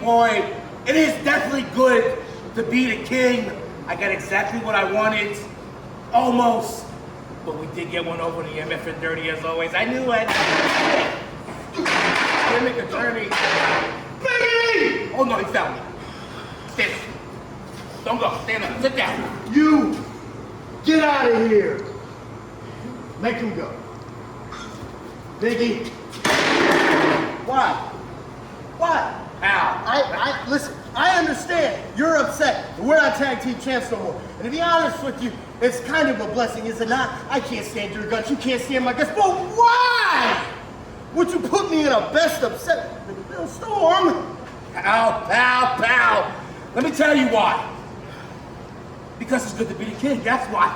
Boy, it is definitely good to be the king. I got exactly what I wanted. Almost. But we did get one over the MF'n Dirty as always. I knew it. Gimmick attorney. Biggie! Oh no, he found me. Stand up. Don't go. Stand up. Sit down. You get out of here. Make him go. Biggie. Why? Why? How? Listen, I understand you're upset. We're not tag team champs no more. And to be honest with you, it's kind of a blessing, is it not? I can't stand your guts. You can't stand my guts. But why would you put me in a best upset storm? Pal. Let me tell you why. Because it's good to be the king. That's why.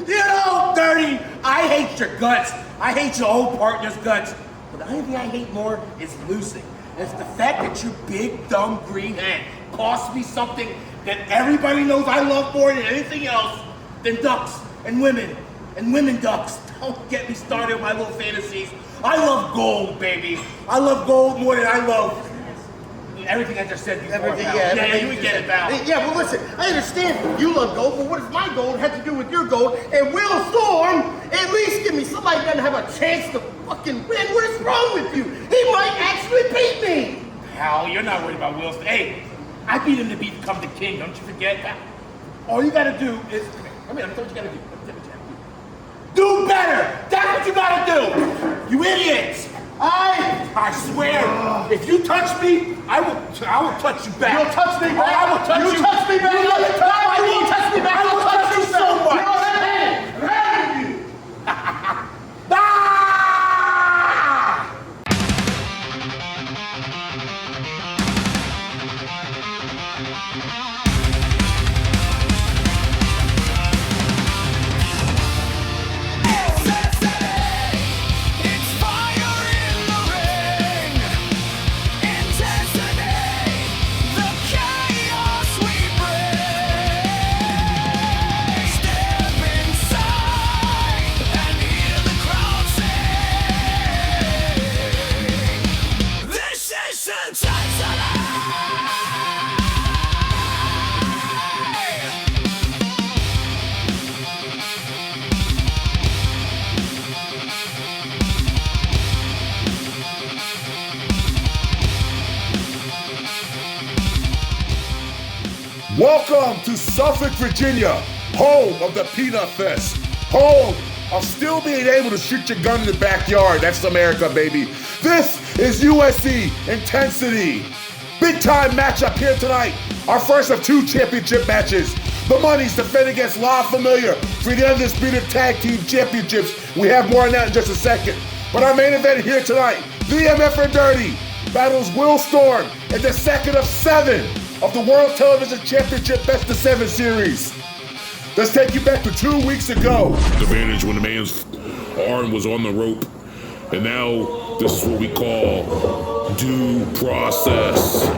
You know, Dirty, I hate your guts. I hate your old partner's guts. But the only thing I hate more is losing. It's the fact that your big, dumb green head cost me something that everybody knows I love more than anything else than ducks and women ducks. Don't get me started with my little fantasies. I love gold, baby. I love gold more than I love everything I just said before. You get it, pal. Yeah, well, listen, I understand you love gold, but what does my gold have to do with your gold? And Will Storm, at least give me somebody that doesn't have a chance to fucking win. What is wrong with you? He might actually beat me. Pal, you're not worried about Will Storm. Hey, I beat him to become the king. Don't you forget that? All you gotta do is, let me tell you what you gotta do. Do better. That's what you gotta do. You idiots. I swear, if you touch me, I will touch you back. You'll touch me back? I will touch you. You touch me back? You touch me back? I will touch you so much. I'm mad at you. Welcome to Suffolk, Virginia, home of the Peanut Fest, home of still being able to shoot your gun in the backyard. That's America, baby. This is USC Intensity. Big time matchup here tonight. Our first of 2 championship matches. The Money's defend against La Familia for the Undisputed Tag Team Championships. We have more on that in just a second. But our main event here tonight, the MF'n Dirty battles Will Storm in the second of 7 of the World Television Championship Best of 7 series. Let's take you back to 2 weeks ago. The advantage when the man's arm was on the rope. And now this is what we call due process.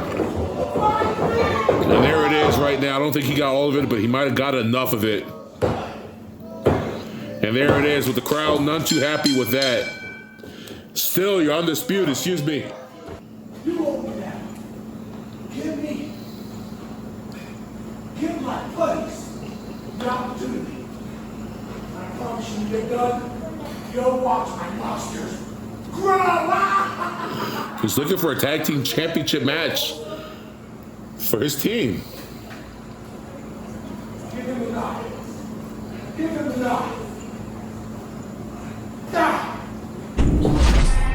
And there it is right now. I don't think he got all of it, but he might have got enough of it. And there it is with the crowd none too happy with that. Still, you're undisputed, excuse me. You owe me that. Give my buddies the opportunity. I promise you, you're done. You'll watch my monsters grow. He's looking for a tag team championship match for his team. Give him the knife. Give him the knife. Ah.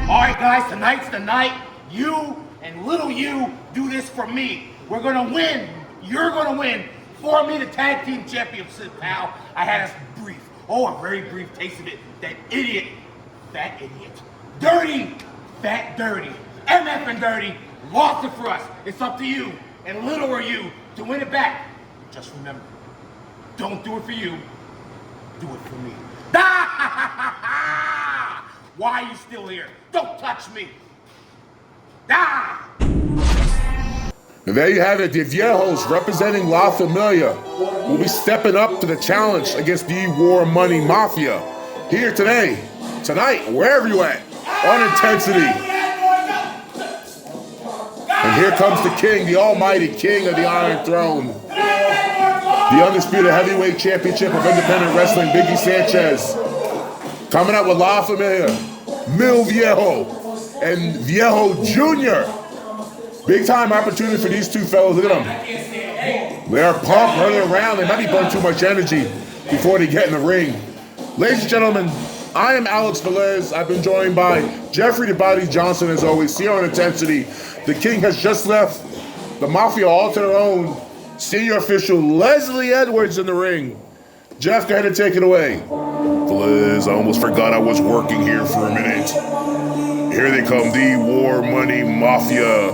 All right, guys, tonight's the night. You and little you do this for me. We're gonna win. You're gonna win. For me, the tag team championship, pal. I had a very brief taste of it. That idiot, Dirty, Fat Dirty, MF'n Dirty, lost it for us. It's up to you, and little are you, to win it back. Just remember, don't do it for you, do it for me. Why are you still here? Don't touch me. And there you have it, the Viejos representing La Familia will be stepping up to the challenge against the War Money Mafia here tonight, wherever you at, on Intensity. Here comes the king, the almighty king of the Iron Throne. The undisputed heavyweight championship of independent wrestling, Biggie Sanchez. Coming out with La Familia, Mil Viejo, and Viejo Jr. Big time opportunity for these two fellas. Look at them. They're pumped, running around. They might be burning too much energy before they get in the ring. Ladies and gentlemen, I am Alex Velez. I've been joined by Jeffrey the Body Johnson, as always, here on Intensity. The king has just left. The Mafia all to their own. Senior official Leslie Edwards in the ring. Jeff, go ahead and take it away. Velez, I almost forgot I was working here for a minute. Here they come, the War Money Mafia,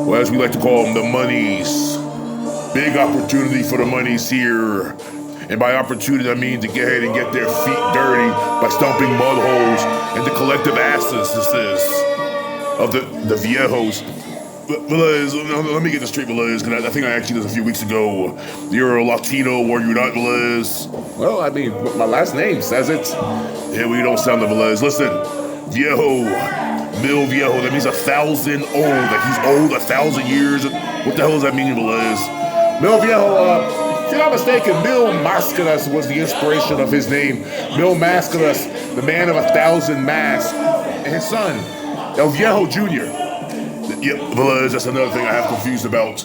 or as we like to call them, the Monies. Big opportunity for the Monies here. And by opportunity, I mean to get ahead and get their feet dirty by stomping mud holes and the collective asses this is of the Viejos. Velez, let me get this straight, Velez, because I think I asked you this a few weeks ago. You're a Latino, or you're not, Velez? Well, I mean, my last name says it. Yeah, we don't sound like Velez. Listen, Viejo, Mil Viejo, that means 1,000 old. Like he's old 1,000 years. What the hell does that mean, Velez? Mil Viejo, if you're not mistaken, Mil Mascaras was the inspiration of his name. Mil Mascaras, the man of 1,000 masks, and his son, El Viejo Jr. Yep, Velez, that's another thing I have confused about.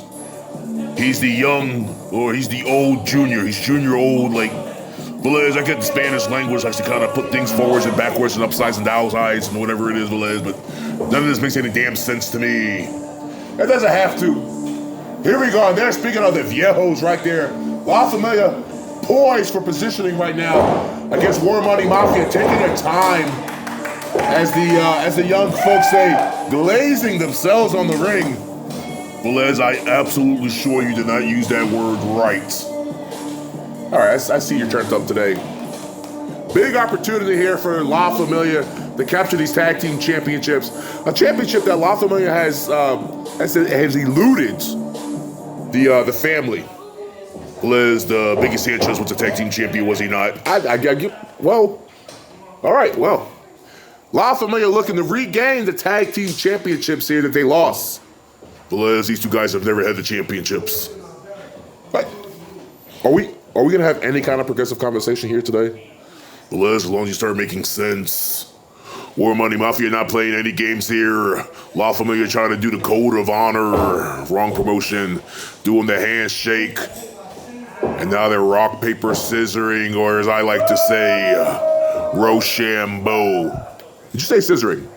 He's the young, or he's the old junior. He's junior old, like, Velez, I get the Spanish language likes to kind of put things forwards and backwards and upsides and downsides and whatever it is, Velez, but none of this makes any damn sense to me. It doesn't have to. Here we go, and they're speaking of the Viejos right there. La Familia poised for positioning right now against War Money Mafia, taking their time as the young folks say, glazing themselves on the ring. Velez, I absolutely sure you did not use that word right. All right, I see you're turned up today. Big opportunity here for La Familia to capture these tag team championships. A championship that La Familia has eluded the family. Velez, the Biggie Sanchez was the tag team champion, was he not? Well, all right, well. La Familia looking to regain the tag team championships here that they lost. Velez, these two guys have never had the championships. What? Are we gonna have any kind of progressive conversation here today? Velez, as long as you start making sense. War Money Mafia not playing any games here. La Familia trying to do the code of honor. Wrong promotion. Doing the handshake. And now they're rock, paper, scissoring, or as I like to say, Rochambeau. Did you say scissoring?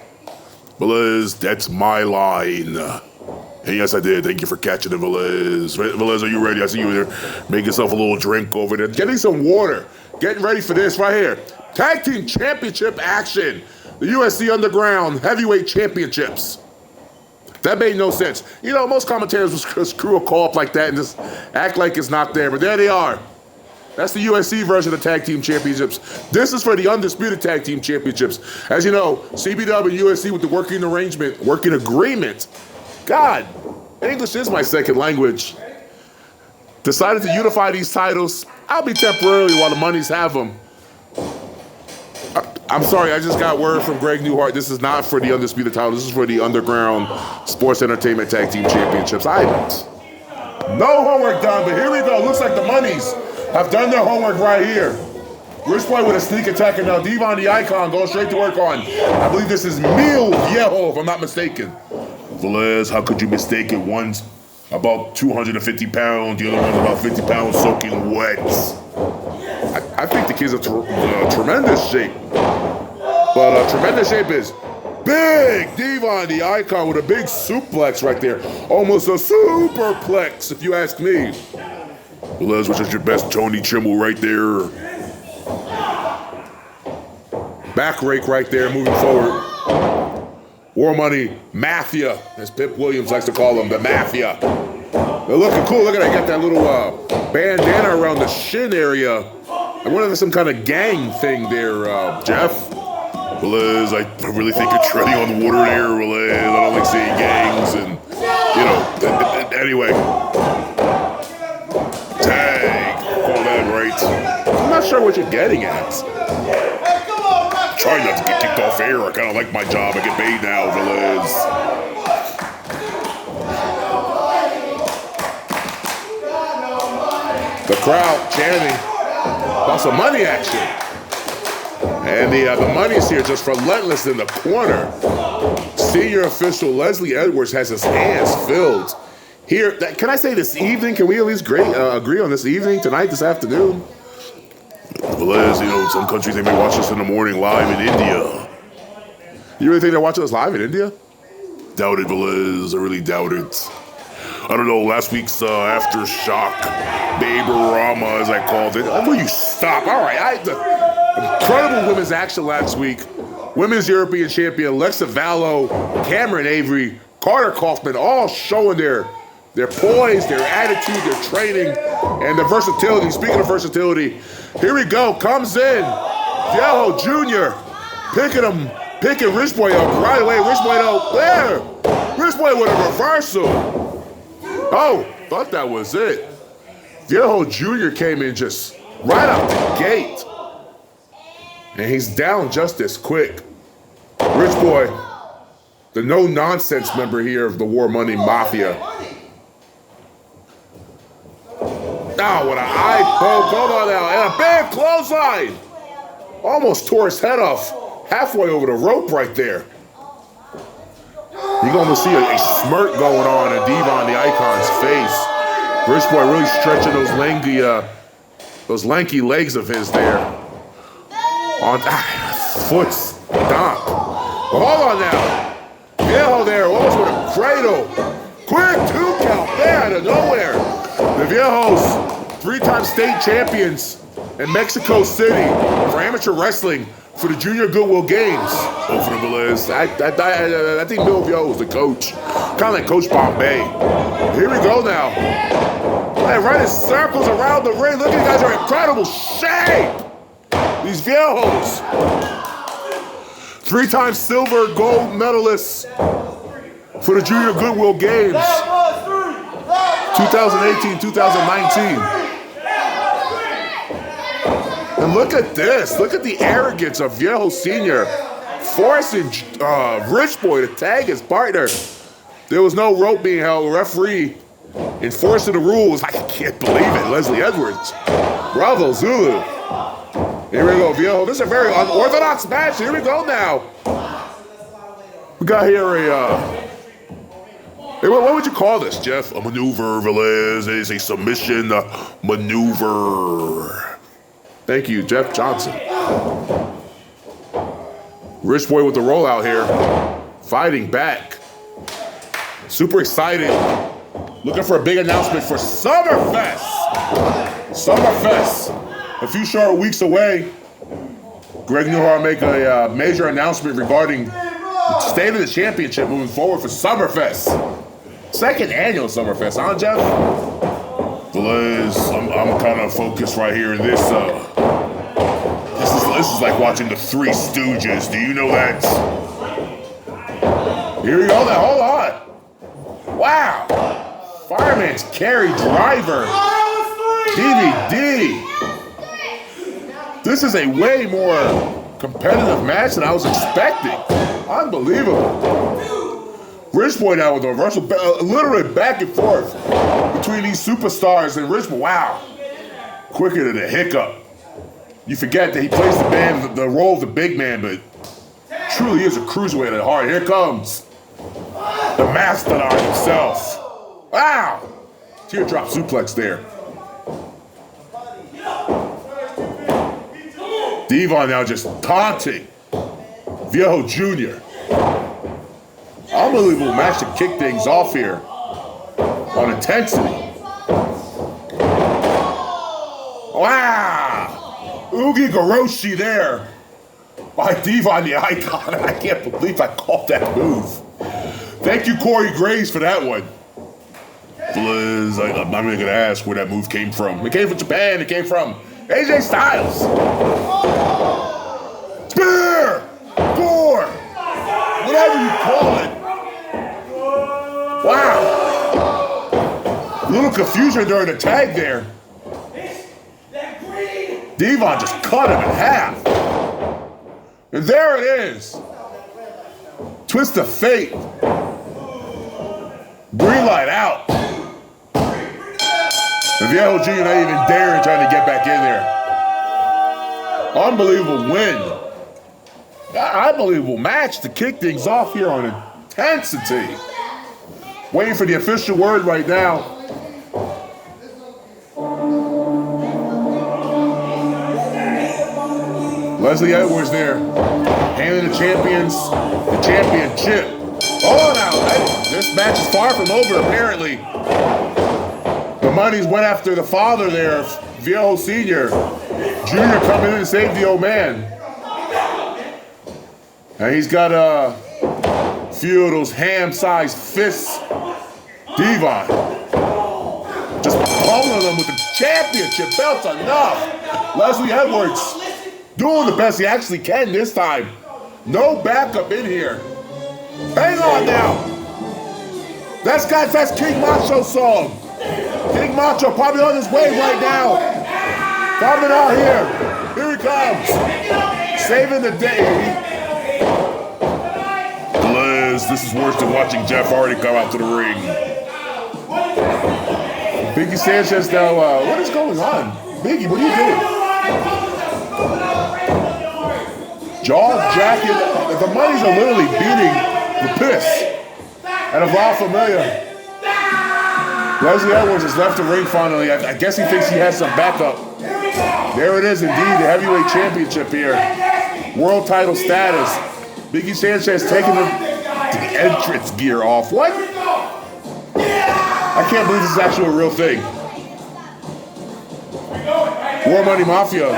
Velez, that's my line. And yes, I did. Thank you for catching it, Velez. Velez, are you ready? I see you there. Make yourself a little drink over there. Getting some water. Getting ready for this right here. Tag team championship action. The USC Underground Heavyweight Championships. That made no sense. You know, most commentators will screw a call up like that and just act like it's not there. But there they are. That's the USC version of Tag Team Championships. This is for the Undisputed Tag Team Championships. As you know, CBW and USC with the working agreement. God, English is my second language. Decided to unify these titles. I'll be temporarily while the Monies have them. I'm sorry, I just got word from Greg Newhart. This is not for the Undisputed title. This is for the Underground Sports Entertainment Tag Team Championships. No homework done, but here we go. Looks like the Monies have done their homework right here. Rich Boy with a sneak attack, and now Devon the Icon going straight to work on. I believe this is Mil Viejo, if I'm not mistaken. Velez, how could you mistake it? One's about 250 pounds, the other one's about 50 pounds soaking wet. I think the kid's in tremendous shape. But tremendous shape is Big Devon the Icon with a big suplex right there. Almost a superplex, if you ask me. Velez, which is your best Tony Trimble right there. Back rake right there, moving forward. War Money Mafia, as Pip Williams likes to call them, the Mafia. They're looking cool. Look at that. Got that little bandana around the shin area. I wonder if there's some kind of gang thing there, Jeff. Velez, I really think you're treading on the water there, Velez. I don't like seeing gangs and, you know, anyway. Tag. Call that right. I'm not sure what you're getting at. Trying not to get kicked off air. I kind of like my job. I get paid now, Velez. crowd chanting about some money action. And the money is here just relentless in the corner. Senior official Leslie Edwards has his hands filled. Here, can I say this evening? Can we at least agree on this evening, tonight, this afternoon? Velez, in some countries they may watch us in the morning live in India. You really think they're watching us live in India? Doubt it, Velez. I really doubt it. I don't know, last week's Aftershock, Baby-Rama, as I called it. Will you stop? All right, incredible women's action last week. Women's European champion Alexa Vallow, Cameron Avery, Carter Kaufman, all showing their poise, their attitude, their training, and their versatility. Speaking of versatility, here we go, comes in, Viejo Jr., picking Rich Boy up right away. Rich Boy there. Rich Boy with a reversal. Oh, thought that was it. Viejo Jr. came in just right out the gate. And he's down just as quick. Rich Boy, the no-nonsense member here of the War Money Mafia. Now, what an eye poke. Hold on now. And a big clothesline. Almost tore his head off halfway over the rope right there. You're going to see a smirk going on in Devon the Icon's face. Rich Boy really stretching those lanky legs of his there. On foot stomp. Hold on now. Viejo there, almost with a cradle. Quick 2 count there out of nowhere. The Viejos, 3-time state champions in Mexico City for amateur wrestling for the Junior Goodwill Games. Oh, for the Velez. I think Bill Viejo was the coach. Kind of like Coach Bombay. Here we go now. They're running circles around the ring. Look at these guys are in incredible shape. These Viejos. 3-time silver gold medalists for the Junior Goodwill Games. 2018, 2019. And look at this. Look at the arrogance of Viejo Sr. forcing Rich Boy to tag his partner. There was no rope being held. Referee enforcing the rules. I can't believe it. Leslie Edwards. Bravo, Zulu. Here we go, Viejo. This is a very unorthodox match. Here we go now. We got here what would you call this, Jeff? A maneuver, Velez. It is a submission maneuver. Thank you, Jeff Johnson. Rich Boy with the rollout here. Fighting back. Super excited. Looking for a big announcement for Summerfest. Summerfest. A few short weeks away. Greg Newhart make a major announcement regarding the state of the championship moving forward for Summerfest. 2nd annual Summerfest, huh, Jeff? Velez, I'm kind of focused right here in this. This is like watching the Three Stooges. Do you know that? Here we go now. Hold on. Wow. Fireman's Carry Driver. DVD. This is a way more competitive match than I was expecting. Unbelievable. Rich Boy now with the reversal, literally back and forth between these superstars and Rich Boy. Wow. Quicker than a hiccup. You forget that he plays the role of the big man, but truly is a cruiserweight at heart. Here comes the mastodon himself. Wow. Teardrop suplex there. Devon now just taunting Viejo Jr. Unbelievable match to kick things off here on Intensity. Wow! Oogie Garoshi there by Devon the Icon. I can't believe I called that move. Thank you, Corey Graves, for that one. Liz, I'm not even going to ask where that move came from. It came from Japan. It came from AJ Styles. Spear! Gore! Whatever you call it. Wow. A little confusion during the tag there. Devon just cut him in half. And there it is. Twist of fate. Green light out. And Viejo Jr. not even daring trying to get back in there. Unbelievable win. Unbelievable match to kick things off here on Intensity. Waiting for the official word right now. Leslie Edwards there, handing the champions the championship. Oh, now, this match is far from over, apparently. The Monies went after the father there, Viejo Sr. Jr. coming in to save the old man. And he's got a few of those ham-sized fists. Devon just pulling them with the championship belts. Enough. Leslie Edwards doing the best he actually can this time. No backup in here. Hang on now. That's King Macho's song. King Macho probably on his way right now. Coming out here. Here he comes. Saving the day. Liz, this is worse than watching Jeff Hardy come out to the ring. Biggie Sanchez now, what is going on? Biggie, what are you doing? Jaw jacket. The Monies are literally beating the piss out of Familia. Leslie Edwards has left the ring finally. I guess he thinks he has some backup. There it is indeed, the heavyweight championship here. World title status. Biggie Sanchez taking the entrance gear off. What? I can't believe this is actually a real thing. War Money Mafia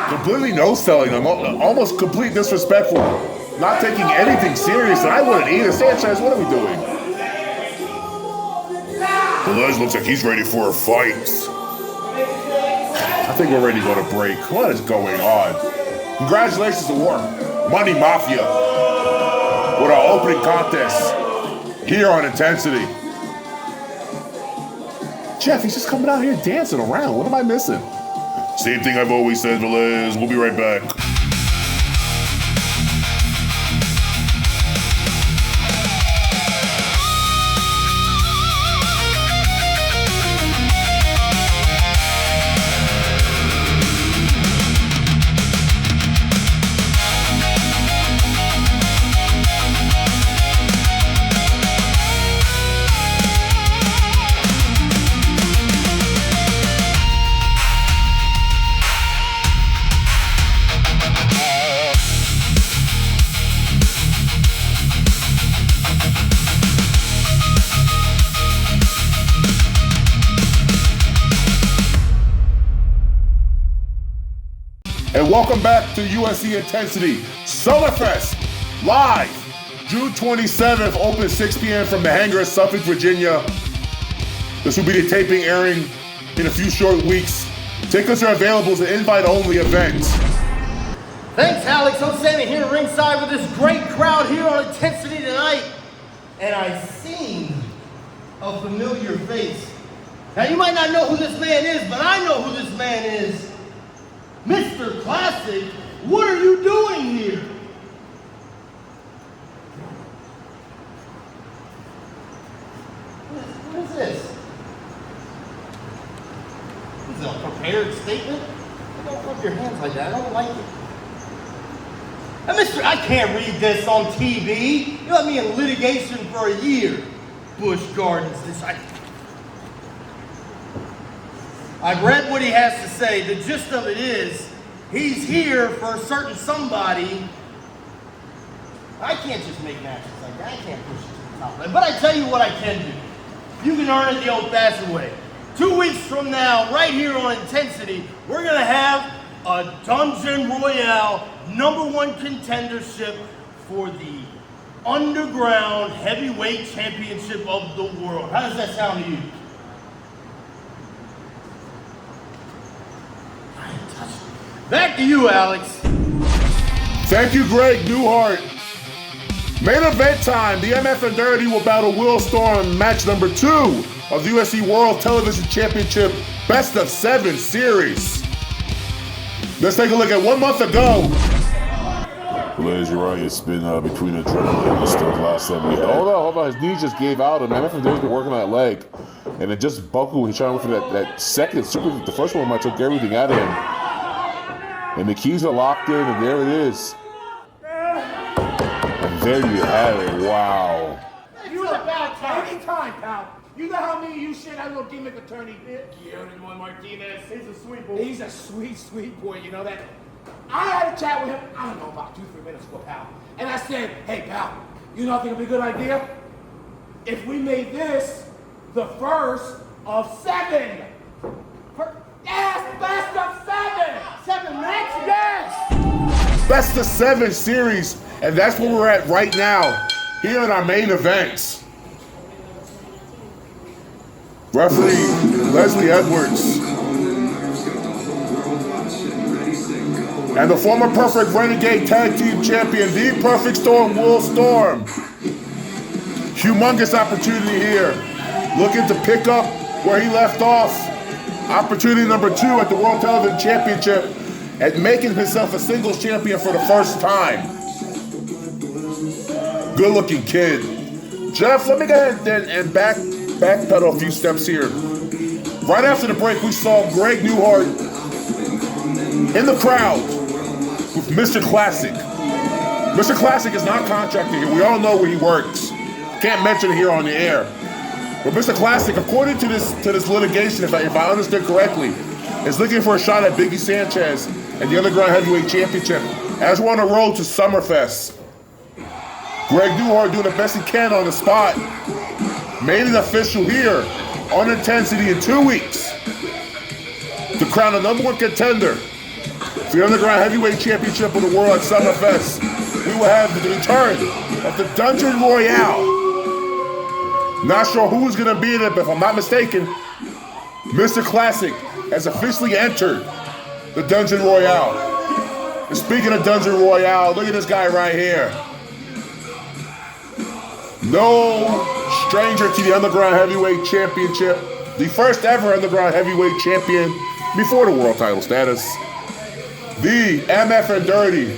completely no-selling them, almost complete disrespectful, not taking anything serious, and I wouldn't either. Sanchez, what are we doing? Velez looks like he's ready for a fight. I think we're ready to go to break. What is going on? Congratulations to War Money Mafia with our opening contest here on Intensity. Jeff, he's just coming out here dancing around. What am I missing? Same thing I've always said, Velez. We'll be right back. And welcome back to UFC Intensity Summerfest, live, June 27th, open 6 p.m. from the hangar at Suffolk, Virginia. This will be the taping airing in a few short weeks. Tickets are available as an invite-only event. Thanks, Alex. I'm standing here ringside with this great crowd here on Intensity tonight, and I've seen a familiar face. Now, you might not know who this man is, but I know who this man is. Mr. Classic, what are you doing here? What is this? This is a prepared statement? Don't rub your hands like that. I don't like it. And Mr. I can't read this on TV. You had me in litigation for a year. Busch Gardens. I've read what he has to say. The gist of it is, he's here for a certain somebody. I can't just make matches like that. I can't push it to the top. But I tell you what I can do. You can earn it the old-fashioned way. 2 weeks from now, right here on Intensity, we're going to have a Dungeon Royale #1 contendership for the Underground Heavyweight Championship of the world. How does that sound to you? Back to you, Alex. Thank you, Greg Newhart. Main event time. The MF'n Dirty will battle Will Storm, match number 2 of the UFC World Television Championship Best of 7 series. Let's take a look at 1 month ago. Liz, you're right. It's been between adrenaline and stuff the last 7 years. Hold on. His knee just gave out. And MF'n Dirty's been working on that leg. And it just buckled. He's trying to look for that second super. The first one might took everything out of him. And the keys are locked in, and there it is. And there you have it. Wow. You a bad time. Anytime, pal. You know how me you shit that little gimmick attorney did? Guillermo Martinez. He's a sweet boy. He's a sweet, sweet boy, you know that? I had a chat with him, I don't know, about 2-3 minutes ago, pal. And I said, hey, pal, you know I think it'd be a good idea? If we made this the first of 7. Yes, best of 7! 7 matches? Yes! Best of 7 series, and that's where we're at right now, here in our main events. Referee Leslie Edwards. And the former Perfect Renegade Tag Team Champion, the Perfect Storm, Will Storm. Humongous opportunity here. Looking to pick up where he left off. Opportunity number 2 at the World Television Championship and making himself a singles champion for the first time. Good looking kid. Jeff, let me go ahead and backpedal a few steps here. Right after the break, we saw Greg Newhart in the crowd with Mr. Classic. Mr. Classic is not contracted here. We all know where he works. Can't mention it here on the air. But Mr. Classic, according to this litigation, if I understood correctly, is looking for a shot at Biggie Sanchez and the Underground Heavyweight Championship as we're on the road to Summerfest. Greg Newhart doing the best he can on the spot. Made it official here on Intensity in 2 weeks to crown the #1 contender for the Underground Heavyweight Championship of the World at Summerfest. We will have the return of the Dungeon Royale. Not sure who's going to be in it, but if I'm not mistaken, Mr. Classic has officially entered the Dungeon Royale. And speaking of Dungeon Royale, look at this guy right here. No stranger to the Underground Heavyweight Championship. The first ever Underground Heavyweight Champion before the world title status. The MF'n Dirty.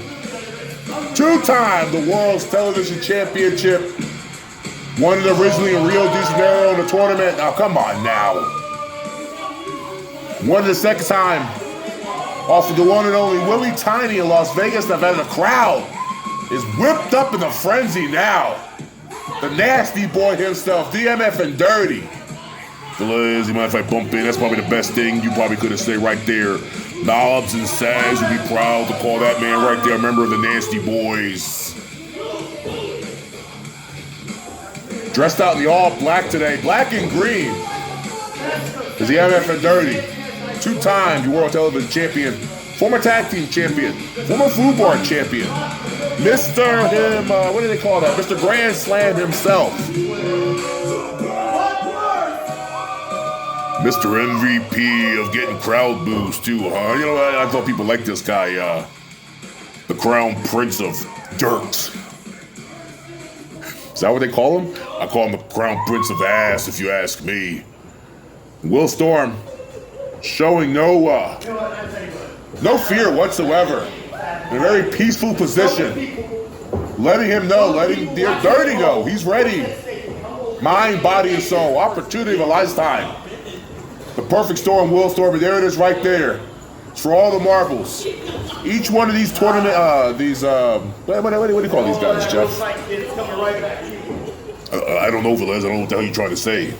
2-time the World's Television Championship. Won it originally in Rio de Janeiro in the tournament. Now, come on now. Won it the second time off of the one and only Willie Tiny in Las Vegas. Now, the crowd is whipped up in a frenzy now. The nasty boy himself, the MF'n Dirty. Liz, you mind if I bump in? That's probably the best thing you probably could have said right there. Knobs and Sags would be proud to call that man right there a member of the Nasty Boys. Dressed out in the all black today, black and green, is the MF'n Dirty. 2-time World Television Champion, former Tag Team Champion, former Food Bar Champion, Mr. what do they call that? Mr. Grand Slam himself. Mr. MVP of getting crowd boos too, huh? You know, I thought people liked this guy, the Crown Prince of Dirt. Is that what they call him? I call him the Crown Prince of Ass, if you ask me. Will Storm showing no fear whatsoever. In a very peaceful position. Letting him know, letting the Dirty know. He's ready. Mind, body, and soul. Opportunity of a lifetime. The Perfect Storm, Will Storm, and there it is right there. It's for all the marbles. Each one of these tournament, what do you call these guys, Jeff? I don't know, Velez. I don't know what the hell you're trying to say.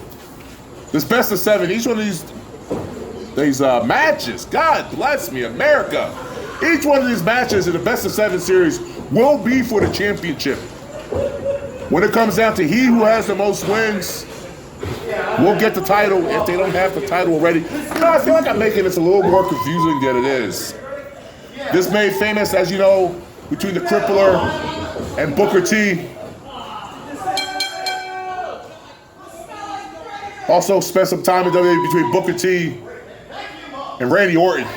This best of 7, each one of these matches, God bless me, America. Each one of these matches in the best of 7 series will be for the championship. When it comes down to he who has the most wins, will get the title if they don't have the title already. You know, I feel like I'm making this a little more confusing than it is. This made famous, as you know, between the Crippler and Booker T. Also spent some time in WWE between Booker T and Randy Orton.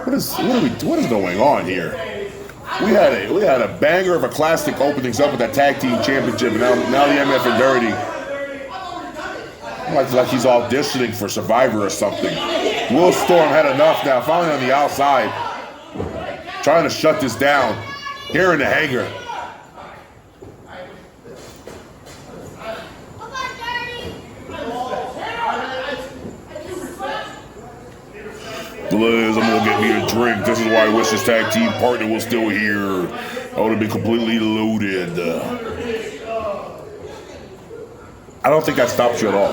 What is going on here? We had a banger of a classic openings up with that tag team championship, and now the MF'n Dirty Like he's auditioning for Survivor or something. Will Storm had enough now, finally on the outside. Trying to shut this down. Here in the hangar. Liz, I'm gonna get me a drink. This is why I wish his tag team partner was still here. I would have been completely loaded. I don't think that stops you at all.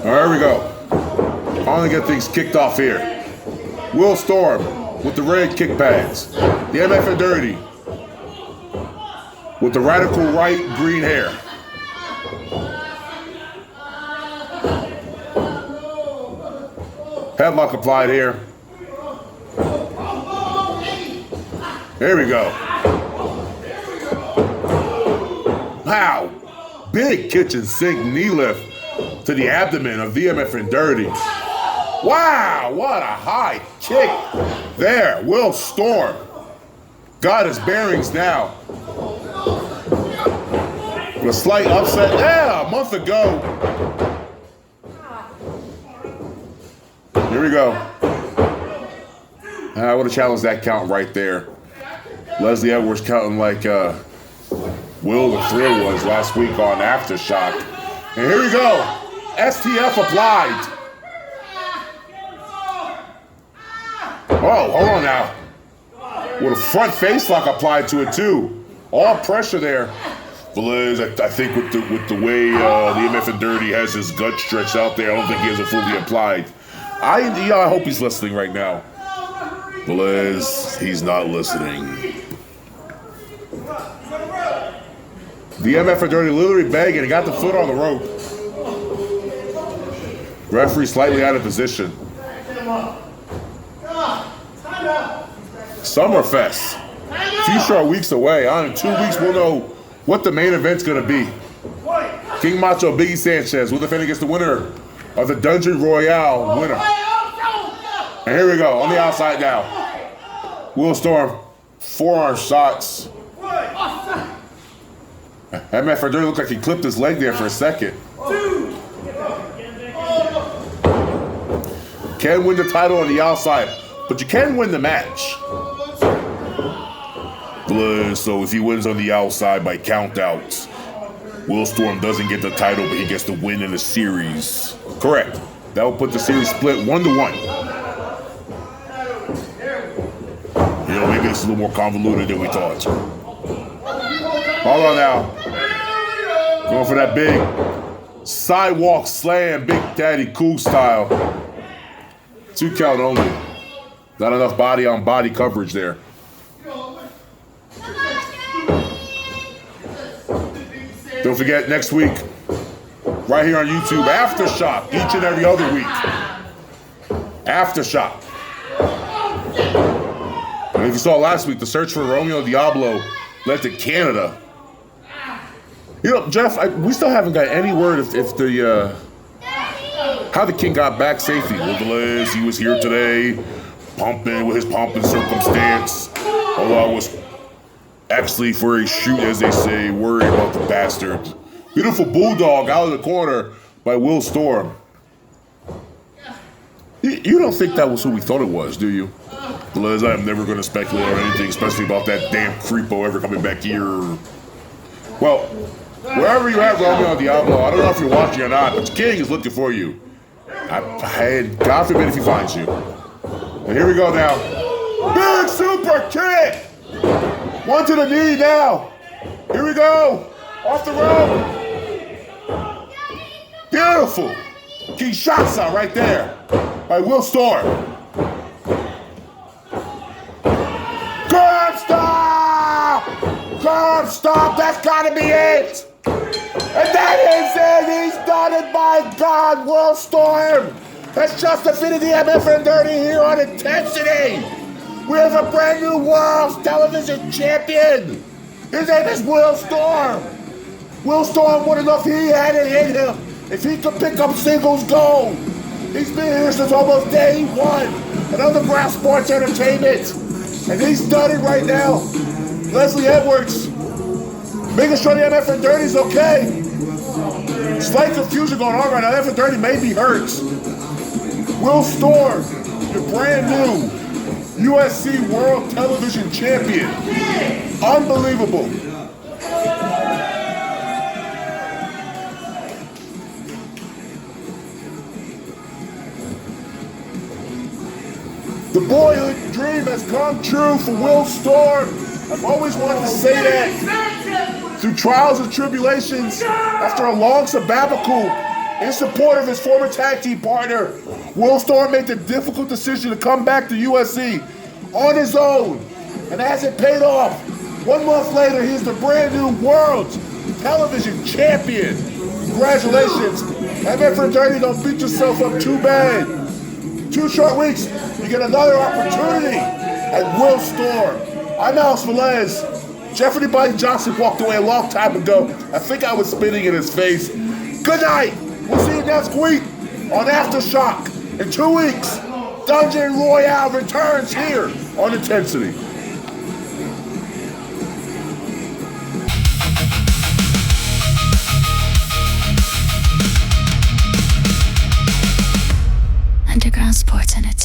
There we go. Finally get things kicked off here. Will Storm with the red kick pads. The MF'n Dirty with the radical right green hair. Headlock applied here. There we go. Wow. Big kitchen sink knee lift to the abdomen of the MF'n Dirty. Wow, what a high kick there. Will Storm got his bearings now. With a slight upset. Yeah, a month ago. Here we go. I would have challenged that count right there. Leslie Edwards counting like Will the Thrill was last week on Aftershock. And here we go. STF applied. Oh, hold on now. With a front face lock applied to it too. All pressure there. Liz, I think with the way the MF'n Dirty has his gut stretched out there, I don't think he has it fully applied. I hope he's listening right now. Liz, he's not listening. The MF'n Dirty literally begging. He got the foot on the rope. Referee slightly out of position. Summerfest. A few short weeks away. In 2 weeks, we'll know what the main event's going to be. King Macho Biggie Sanchez will defend against the winner of the Dungeon Royale winner. And here we go, on the outside now. Will Storm, forearm shots. MF'n Dirty looked like he clipped his leg there for a second. Can win the title on the outside, but you can win the match. So if he wins on the outside by countouts, Will Storm doesn't get the title, but he gets the win in the series. Correct. That will put the series split 1-1. Maybe it's a little more convoluted than we thought. Hold on now. Going for that big sidewalk slam, Big Daddy Cool style. 2 count only. Not enough body on body coverage there. Don't forget, next week, right here on YouTube, Aftershock, each and every other week. Aftershock. And if you saw last week, the search for Romeo Diablo led to Canada. You know, Jeff, we still haven't got any word if the how the King got back safely. Liz, he was here today, pumping with his pomp and circumstance. Although I was actually for a shoot, as they say, worried about the bastard. Beautiful bulldog out of the corner by Will Storm. You don't think that was who we thought it was, do you? Liz, I'm never going to speculate on anything, especially about that damn creepo ever coming back here. Well, wherever you're at, Romeo Diablo, I don't know if you're watching or not, but the King is looking for you. God forbid if he finds you. And here we go now. Big super kick! 1 to the knee now. Here we go. Off the rope. Beautiful. Kinshasa right there by Will Storm. Curb stop! Curb stop! That's gotta be it! And that is it! He's done it, by God! Will Storm has just defeated the MF'n Dirty here on Intensity! We have a brand new World Television Champion! His name is Will Storm! Will Storm would enough he had it in him if he could pick up singles gold! He's been here since almost day one at Underground Sports Entertainment! And he's done it right now! Leslie Edwards, making sure the MF'n Dirty's okay! Slight confusion going on right now. MF'n Dirty may be hurt. Will Storm, your brand new USC World Television Champion. Unbelievable. The boyhood dream has come true for Will Storm. I've always wanted to say that. Through trials and tribulations, after a long sabbatical, in support of his former tag team partner, Will Storm made the difficult decision to come back to USC on his own, and as it paid off, 1 month later, he's the brand new World Television Champion. Congratulations. MF'n Dirty, don't beat yourself up too bad. 2 short weeks, you get another opportunity at Will Storm. I'm Alex Velez. Jeffrey Buddy Johnson walked away a long time ago. I think I was spitting in his face. Good night. We'll see you next week on Aftershock. In 2 weeks, Dungeon Royale returns here on Intensity. Underground Sports Entertainment.